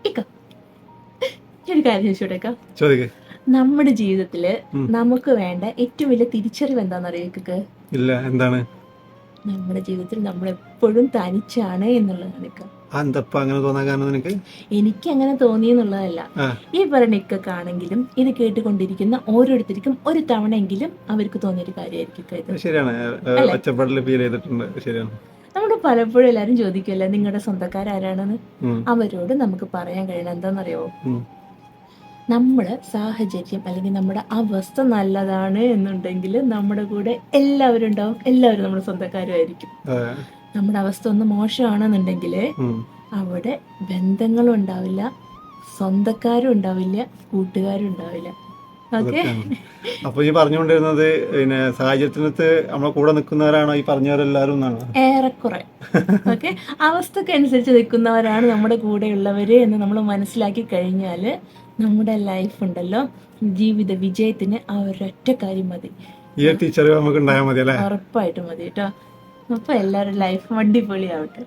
ഇക്ക ഒരു കാര്യം ചോദിച്ചോട്ടേക്ക, ചോദിക്ക. നമ്മുടെ ജീവിതത്തില് നമുക്ക് വേണ്ട ഏറ്റവും വലിയ തിരിച്ചറിവ് എന്താണെന്നറിയോ ഇക്കക്ക്? ഇല്ല, എന്താണ്? നമ്മുടെ ജീവിതത്തിൽ നമ്മൾ എപ്പോഴും തനിച്ചാണ് എന്നുള്ളതാണ് ഇക്ക. എന്തപ്പ അങ്ങനെ തോന്നാൻ കാരണം നിനക്ക്? എനിക്ക് അങ്ങനെ തോന്നിയെന്നുള്ളതല്ല, ആ, ഈ പറഞ്ഞ ഇക്കക്കാണെങ്കിലും ഇത് കേട്ടുകൊണ്ടിരിക്കുന്ന ഓരോരുത്തർക്കും ഒരു തവണയെങ്കിലും അവർക്ക് തോന്നിയൊരു കാര്യമായിരിക്കും ഇക്ക ഇത്. ശരിയാണ്. അല്ലേ? ഒച്ചപ്പാടിൽ ഫീൽ ചെയ്തിട്ടുണ്ട്. ശരിയാണ്. നമ്മൾ പലപ്പോഴും എല്ലാരും ചോദിക്കുമല്ലോ നിങ്ങളുടെ സ്വന്തക്കാരാരാണെന്ന്. ഉം, അവരോട് നമുക്ക് പറയാൻ കഴിയണം എന്താണെന്നറിയോ? ഉം. നമ്മുടെ സാഹചര്യം അല്ലെങ്കിൽ നമ്മുടെ അവസ്ഥ നല്ലതാണ് എന്നുണ്ടെങ്കിൽ നമ്മുടെ കൂടെ എല്ലാവരും ഉണ്ടാവും, എല്ലാവരും നമ്മുടെ സ്വന്തക്കാരുമായിരിക്കും. അതെ. നമ്മുടെ അവസ്ഥ ഒന്ന് മോശമാണെന്നുണ്ടെങ്കിൽ ഉം. അവിടെ ബന്ധങ്ങളും ഉണ്ടാവില്ല, സ്വന്തക്കാരും ഉണ്ടാവില്ല, കൂട്ടുകാരും ഉണ്ടാവില്ല. ഓക്കെ, അതൊക്കെയാണ്. അപ്പൊ ഈ പറഞ്ഞുകൊണ്ടിരുന്നത് പിന്നെ സാഹചര്യത്തിനകത്ത് നമ്മളെ കൂടെ നിൽക്കുന്നവരാണോ ഈ പറഞ്ഞവരെല്ലാരും എന്നാണ്? ഏറെക്കുറെ. ഓക്കെ, അവസ്ഥക്ക് അനുസരിച്ച് നിൽക്കുന്നവരാണ് നമ്മുടെ കൂടെയുള്ളവര് എന്ന് നമ്മൾ മനസ്സിലാക്കി കഴിഞ്ഞാൽ നമ്മുടെ ലൈഫ് ഉണ്ടല്ലോ, ജീവിത വിജയത്തിന് ആ ഒരൊറ്റ കാര്യം മതി. ഈ ഒരു ടീച്ചർ നമുക്ക് ഉണ്ടായാൽ മതി അല്ലേ? ഉറപ്പായിട്ടും മതി കേട്ടോ. അപ്പൊ എല്ലാവരും ലൈഫ് അടിപൊളിയാവട്ടെ.